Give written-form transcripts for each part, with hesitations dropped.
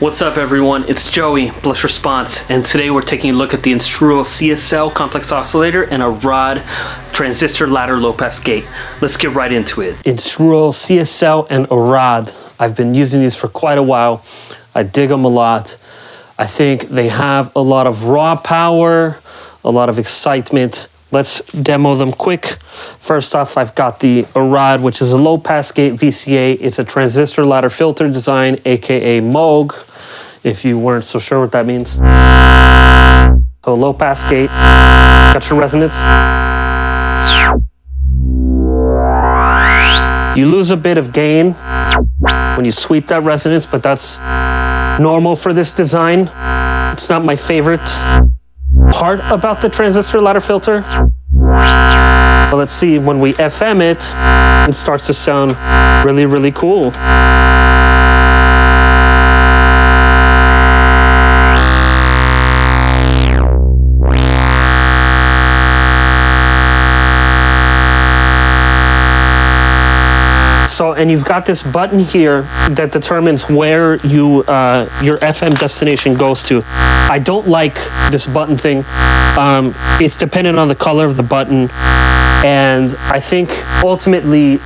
What's up everyone, it's Joey, Blush Response, and today we're taking a look at the Instruo CSL complex oscillator and Aradh transistor ladder low pass gate. Let's get right into it. Instruo CSL and Aradh. I've been using these for quite a while. I dig them a lot. I think they have a lot of raw power, a lot of excitement. Let's demo them quick. First off, I've got the Aradh, which is a low pass gate VCA. It's a transistor ladder filter design, aka MOG, if you weren't so sure what that means. So low pass gate, got your resonance. You lose a bit of gain when you sweep that resonance, but that's normal for this design. It's not my favorite part about the transistor ladder filter. But let's see, when we FM it, it starts to sound really, really cool. So, and you've got this button here that determines where your FM destination goes to. I don't like this button thing. It's dependent on the color of the button. And I think ultimately,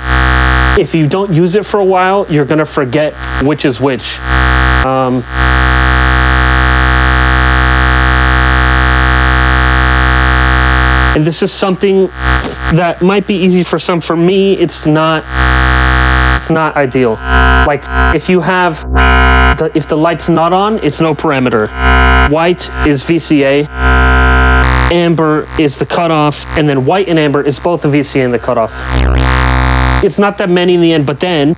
if you don't use it for a while, you're gonna forget which is which. And this is something that might be easy for some. For me, it's not ideal. Like if you have, if the light's not on, it's no parameter. White is VCA, amber is the cutoff, and then white and amber is both the VCA and the cutoff. It's not that many in the end, but then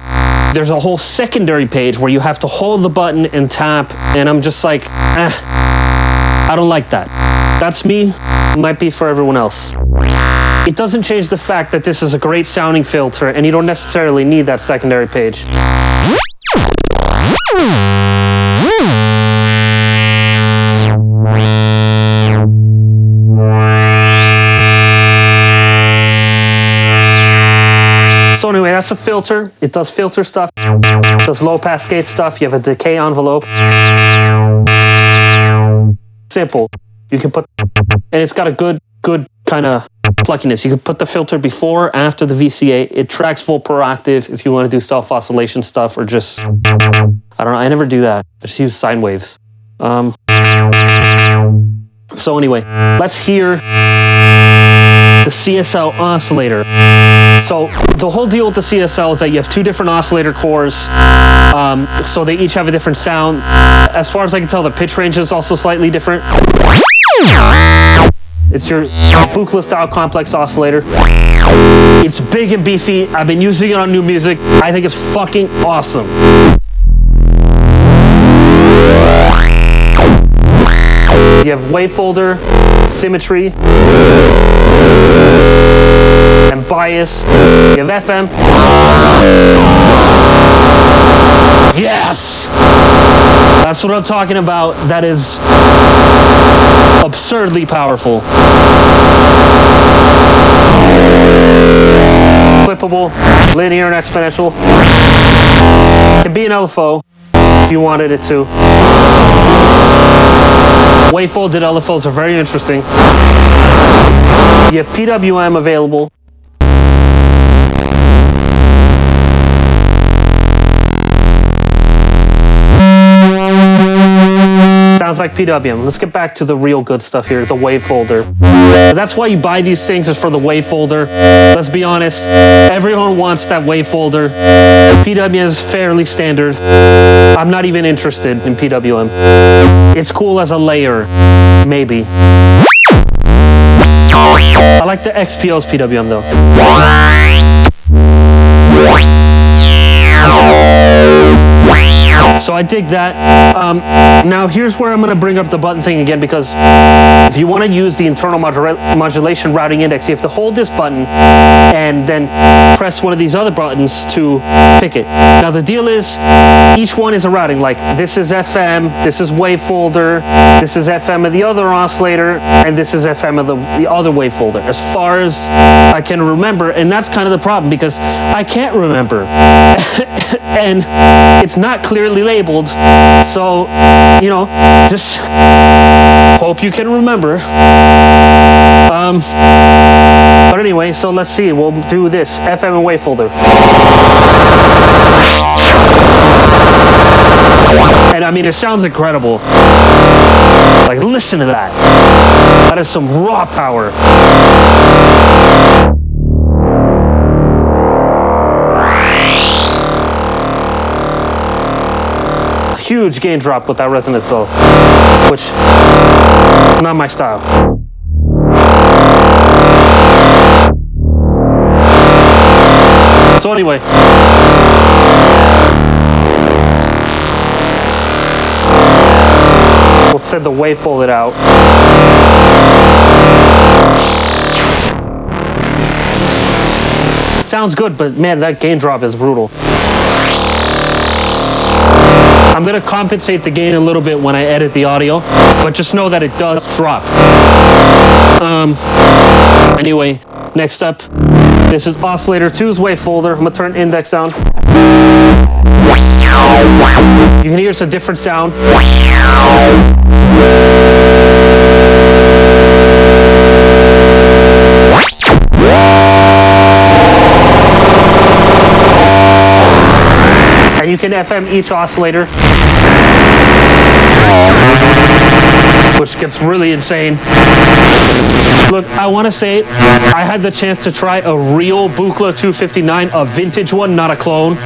there's a whole secondary page where you have to hold the button and tap, and I'm just like, I don't like that. That's me, might be for everyone else. It doesn't change the fact that this is a great sounding filter and you don't necessarily need that secondary page. So anyway, that's a filter. It does filter stuff. It does low pass gate stuff. You have a decay envelope. Simple. You can put, and it's got a good kind of pluckiness. You can put the filter before, after the VCA. It tracks full per octave if you want to do self oscillation stuff, or just, I don't know, I never do that. I just use sine waves. So anyway, let's hear the CSL oscillator. So the whole deal with the CSL is that you have two different oscillator cores. So they each have a different sound. As far as I can tell, the pitch range is also slightly different. It's your Buchla style complex oscillator. It's big and beefy. I've been using it on new music. I think it's fucking awesome. You have wavefolder, symmetry, and bias. You have FM. Yes! That's what I'm talking about. That is absurdly powerful. Flippable, linear and exponential. Can be an LFO if you wanted it to. Wavefolded LFOs are very interesting. You have PWM available. Sounds like PWM. Let's get back to the real good stuff here, the wavefolder. That's why you buy these things, is for the wavefolder. Let's be honest, everyone wants that wavefolder. PWM is fairly standard. I'm not even interested in PWM. It's cool as a layer, maybe. I like the XPO's PWM though. So I dig that. Now here's where I'm going to bring up the button thing again, because if you want to use the internal modulation routing index, you have to hold this button and then press one of these other buttons to pick it. Now the deal is, each one is a routing. Like this is FM, this is wavefolder, this is FM of the other oscillator, and this is FM of the other wavefolder, as far as I can remember. And that's kind of the problem, because I can't remember. and it's not clearly labeled. So, you know, just hope you can remember. But anyway, so let's see. We'll do this FM and wave folder. And I mean, it sounds incredible. Like, listen to that. That is some raw power. Huge gain drop with that resonance though, which is not my style. So anyway, we'll send the wave folded out. Sounds good, but man, that gain drop is brutal. I'm gonna compensate the gain a little bit when I edit the audio, but just know that it does drop. Anyway, next up, this is Oscillator 2's wave folder. I'm gonna turn index down. You can hear it's a different sound. And you can FM each oscillator, which gets really insane. Look, I want to say I had the chance to try a real Buchla 259, a vintage one, not a clone.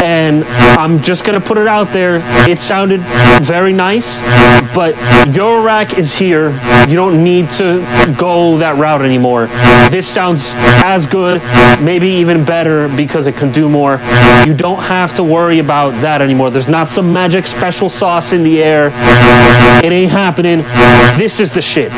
And I'm just going to put it out there. It sounded very nice, but your rack is here. You don't need to go that route anymore. This sounds as good, maybe even better because it can do more. You don't have to worry about that anymore. There's not some magic special sauce in the air. It ain't happening. This is the shit.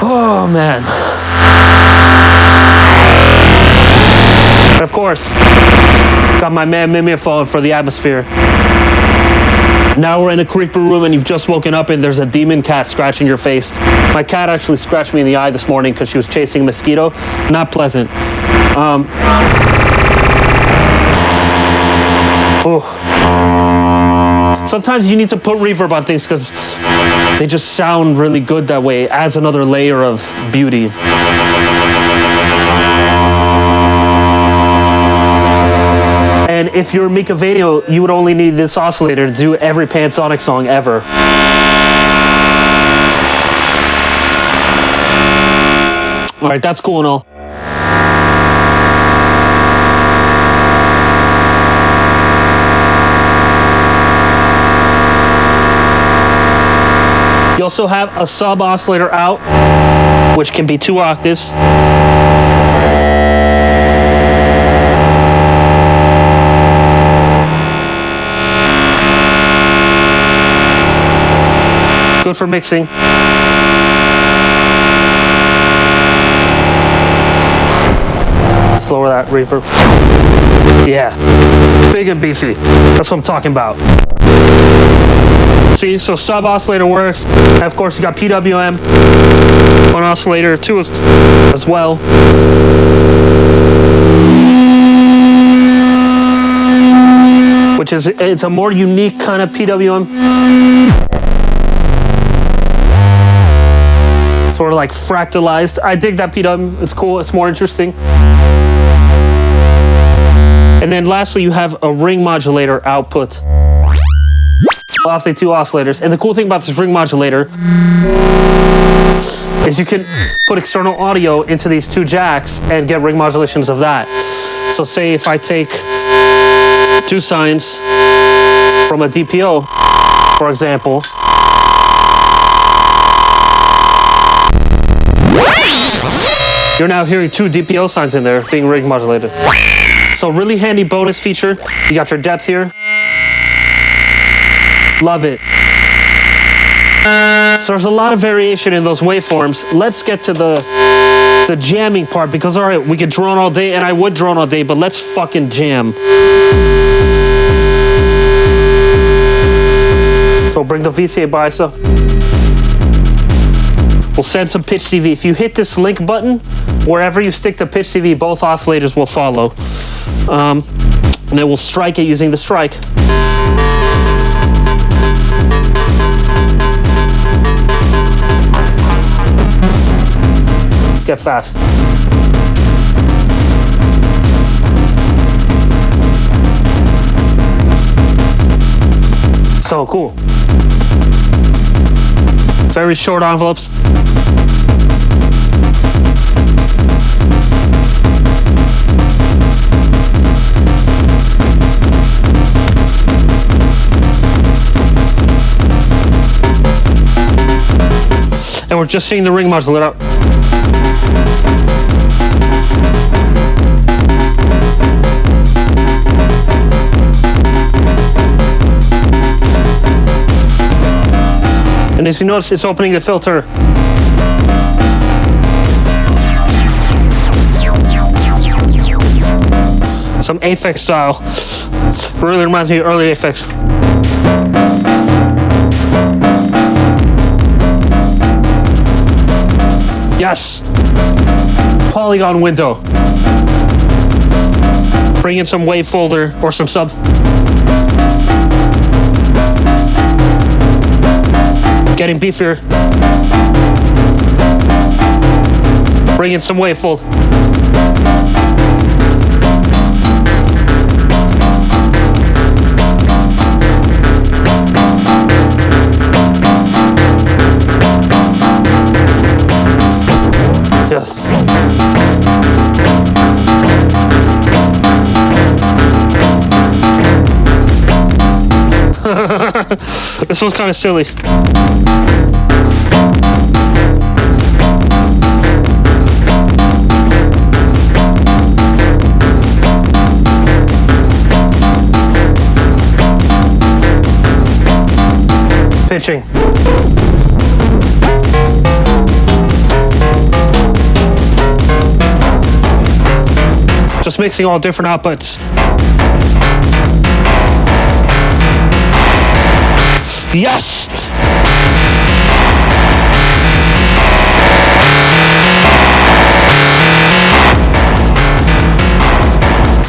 Oh man. And of course, got my man Mimiphone for the atmosphere. Now we're in a creeper room and you've just woken up and there's a demon cat scratching your face. My cat actually scratched me in the eye this morning because she was chasing a mosquito. Not pleasant. Sometimes you need to put reverb on things because they just sound really good that way. It adds another layer of beauty. And if you're Mika Vano, you would only need this oscillator to do every Pansonic song ever. All right, that's cool and all. You also have a sub oscillator out, which can be 2 octaves. Good for mixing. Let's lower that reverb. Yeah, big and beefy. That's what I'm talking about. See, so sub oscillator works. And of course, you got PWM, one oscillator, 2 as well. Which is, it's a more unique kind of PWM. Sort of like fractalized. I dig that PWM. It's cool. It's more interesting. And then lastly, you have a ring modulator output off the 2 oscillators. And the cool thing about this ring modulator is you can put external audio into these 2 jacks and get ring modulations of that. So say if I take 2 sines from a DPO, for example, you're now hearing 2 DPO sines in there being ring modulated. So really handy bonus feature. You got your depth here. Love it. So there's a lot of variation in those waveforms. Let's get to the jamming part because, all right, we could drone all day, and I would drone all day, but let's fucking jam. So bring the VCA bias up. We'll send some pitch CV. If you hit this link button, wherever you stick the pitch CV, both oscillators will follow. And then we'll strike it using the strike. Let's get fast. So cool. Very short envelopes. And we're just seeing the ring modulator. And as you notice, it's opening the filter. Some Aphex style. Really reminds me of early Aphex. Yes! Polygon window. Bring in some wave folder or some sub. Getting beefier. Bring in some wavefold. Yes. This one's kind of silly. Pitching. Just mixing all different outputs. Yes!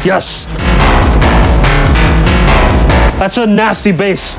Yes! That's a nasty bass.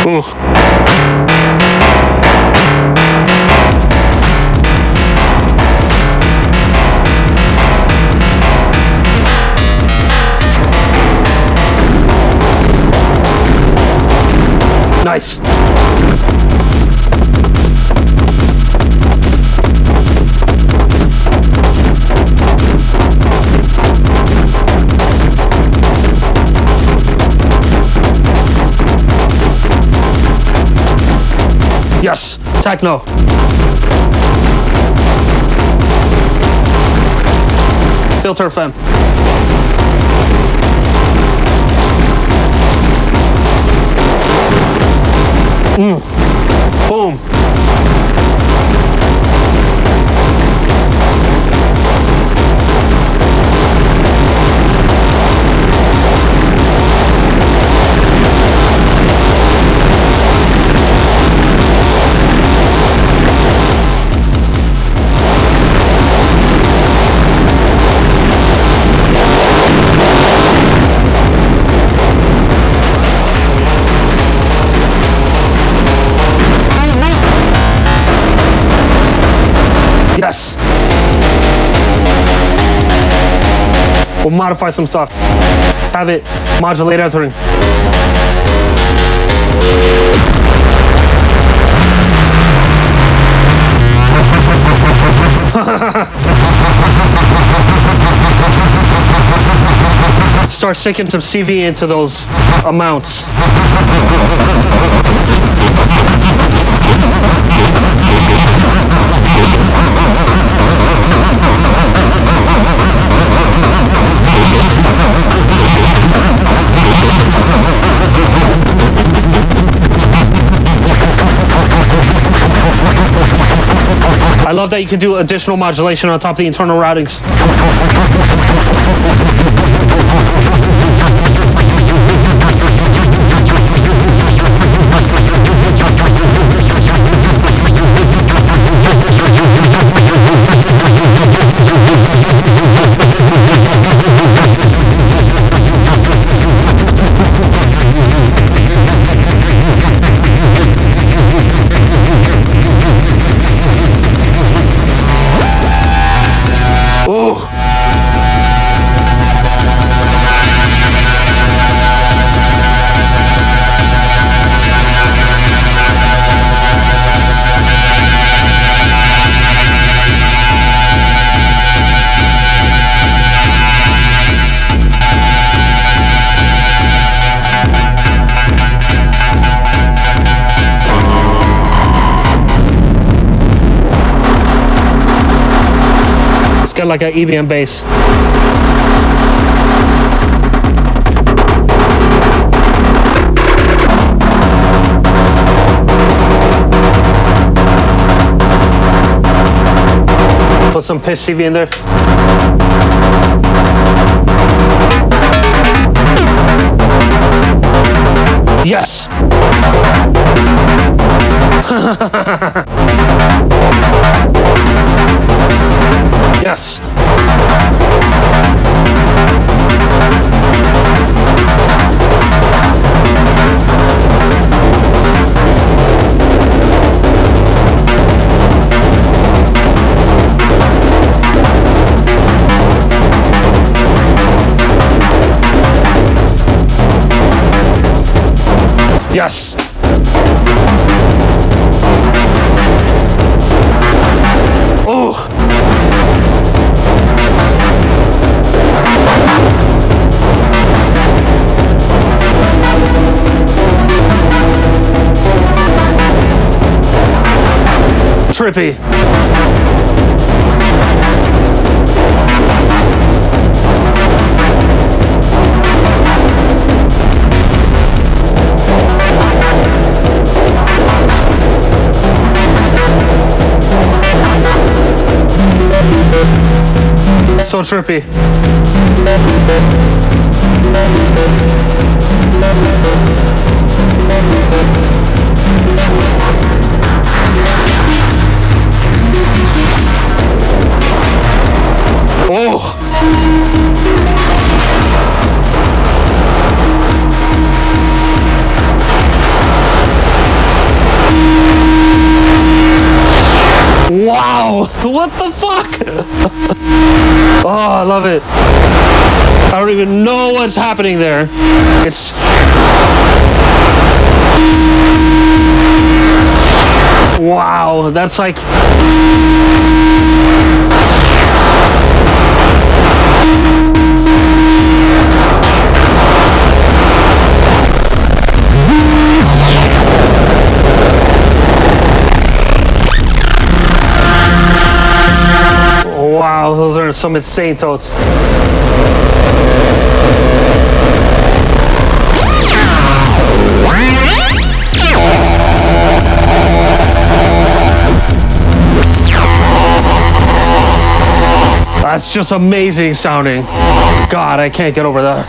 Ooh. Nice. Yes, techno. Filter FM. Boom. Yes. We'll modify some stuff. Have it modulate ethering. start sticking some CV into those amounts. I love that you can do additional modulation on top of the internal routings. Get like an EBM bass. Put some pitch CV in there. Yes. Yes. Yes. Oh. Trippy. So trippy. Oh. Wow. What the fuck? Oh, I love it. I don't even know what's happening there. It's... Wow, that's like... Wow, those are some insane totes. That's just amazing sounding. God, I can't get over that.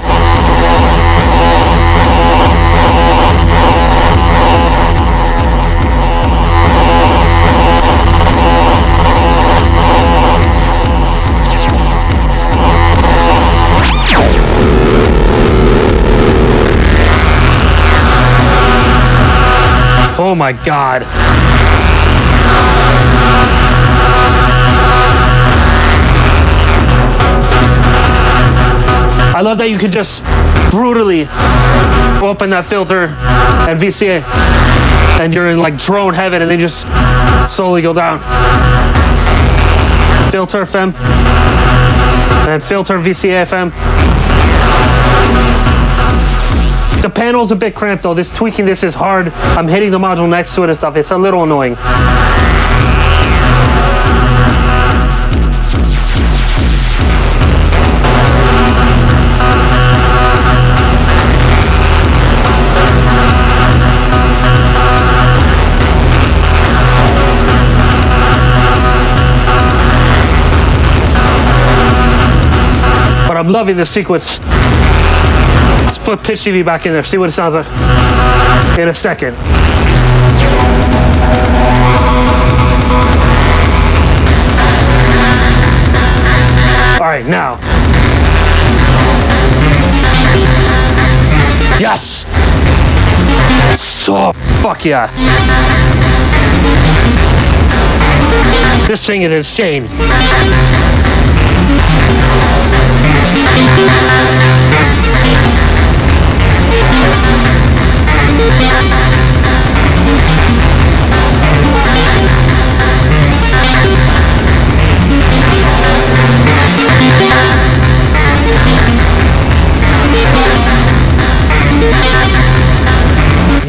Oh my God. I love that you can just brutally open that filter and VCA and you're in like drone heaven and they just slowly go down. Filter FM and filter VCA FM. The panel's a bit cramped though. Tweaking this is hard. I'm hitting the module next to it and stuff. It's a little annoying. But I'm loving this sequence. Let's put pitch TV back in there, see what it sounds like in a second. All right, now. Yes! So, fuck yeah. This thing is insane.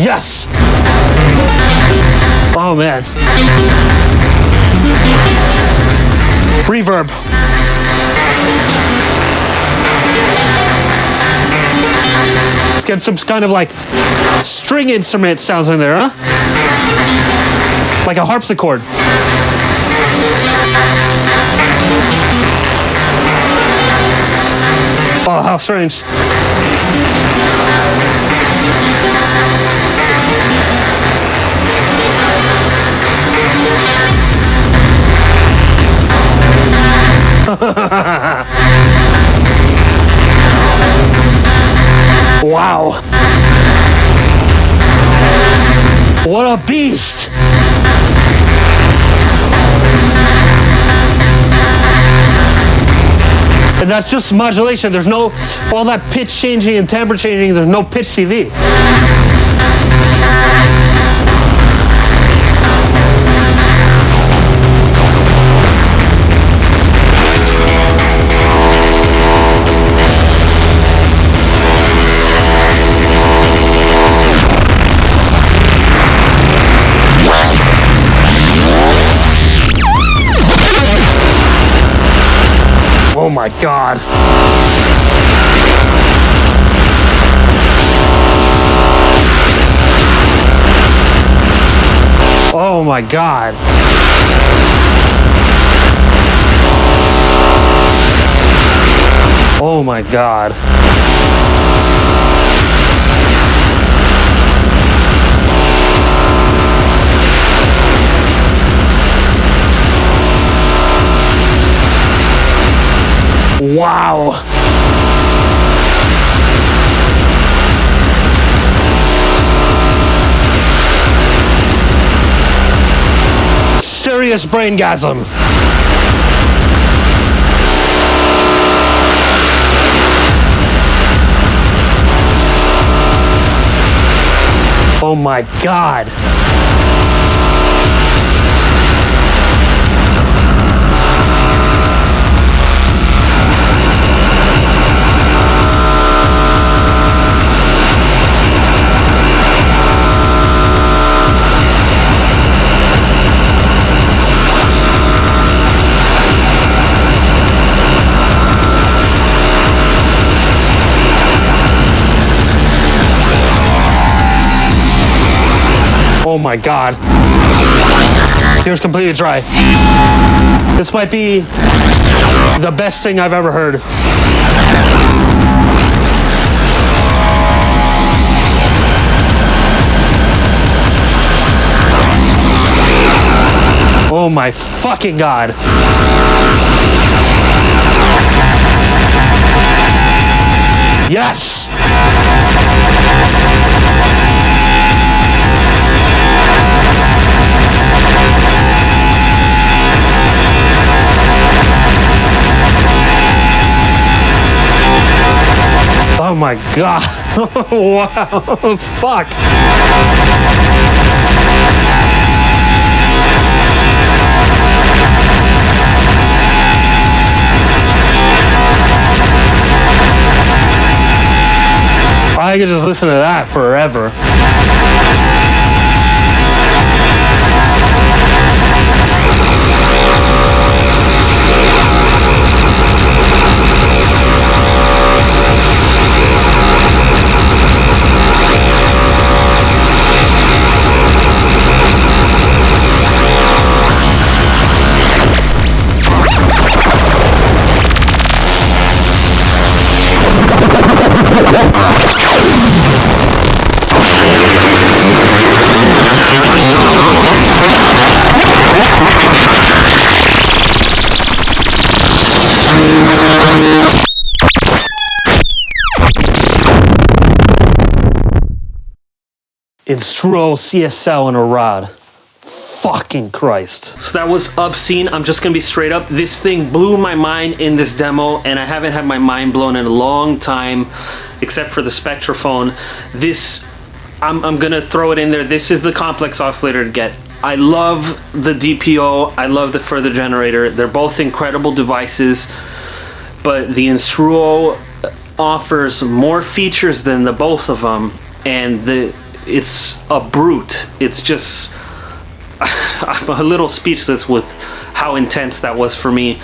Yes! Oh man. Reverb. Let's get some kind of like string instrument sounds in there, huh? Like a harpsichord. Oh, how strange. Wow. What a beast. And that's just modulation. There's no all that pitch changing and timbre changing. There's no pitch TV. Oh my God. Oh my God. Oh my God. Wow. Serious braingasm. Oh my God. Oh my God. Here's completely dry. This might be the best thing I've ever heard. Oh my fucking God. Yes! Oh my God. Wow. Fuck. I could just listen to that forever. Instruo, CSL, and Aradh. Fucking Christ. So that was obscene. I'm just gonna be straight up. This thing blew my mind in this demo, and I haven't had my mind blown in a long time, except for the Spectrophone. This, I'm gonna throw it in there. This is the complex oscillator to get. I love the DPO. I love the further generator. They're both incredible devices, but the Instruo offers more features than the both of them, and it's a brute. It's just, I'm a little speechless with how intense that was for me.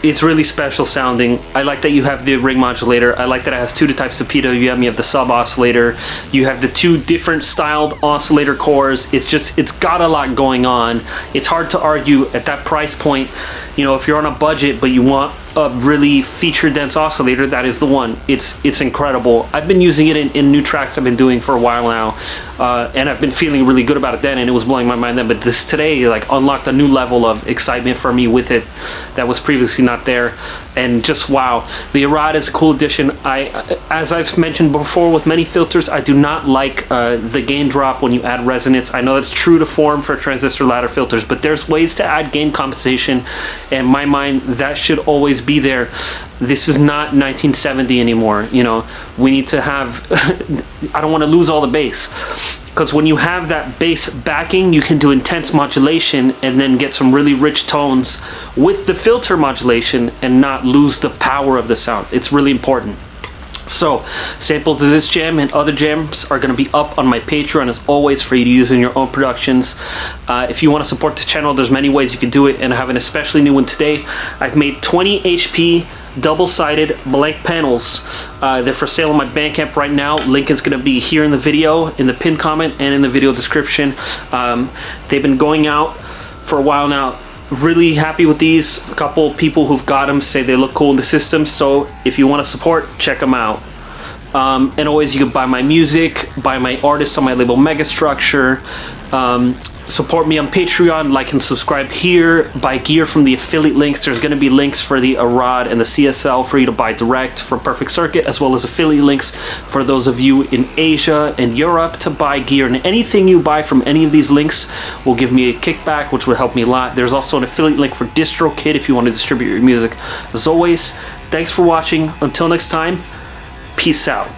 It's really special sounding. I like that you have the ring modulator. I like that it has two types of PWM. You have the sub oscillator. You have the two different styled oscillator cores. It's got a lot going on. It's hard to argue at that price point. You know, if you're on a budget but you want a really feature dense oscillator, that is the one. It's incredible. I've been using it in new tracks I've been doing for a while now, and I've been feeling really good about it then, and it was blowing my mind then, but this today like unlocked a new level of excitement for me with it that was previously not there. And just wow, the Aradh is a cool addition. As I've mentioned before with many filters, I do not like the gain drop when you add resonance. I know that's true to form for transistor ladder filters, but there's ways to add gain compensation, and in my mind that should always be there. This is not 1970 anymore. You know, we need to have I don't want to lose all the bass, because when you have that bass backing, you can do intense modulation and then get some really rich tones with the filter modulation and not lose the power of the sound. It's really important. So samples of this jam and other jams are going to be up on my Patreon as always for you to use in your own productions. If you want to support the channel, there's many ways you can do it, and I have an especially new one today. I've made 20 HP double-sided blank panels. They're for sale on my Bandcamp right now. Link is going to be here in the video, in the pinned comment, and in the video description. They've been going out for a while now. Really happy with these. A couple people who've got them say they look cool in the system, so if you want to support, check them out. And always, you can buy my music, buy my artists on my label Megastructure. Support me on Patreon, like and subscribe here, buy gear from the affiliate links. There's going to be links for the Aradh and the CSL for you to buy direct from Perfect Circuit, as well as affiliate links for those of you in Asia and Europe to buy gear. And anything you buy from any of these links will give me a kickback, which would help me a lot. There's also an affiliate link for DistroKid if you want to distribute your music. As always, thanks for watching. Until next time, peace out.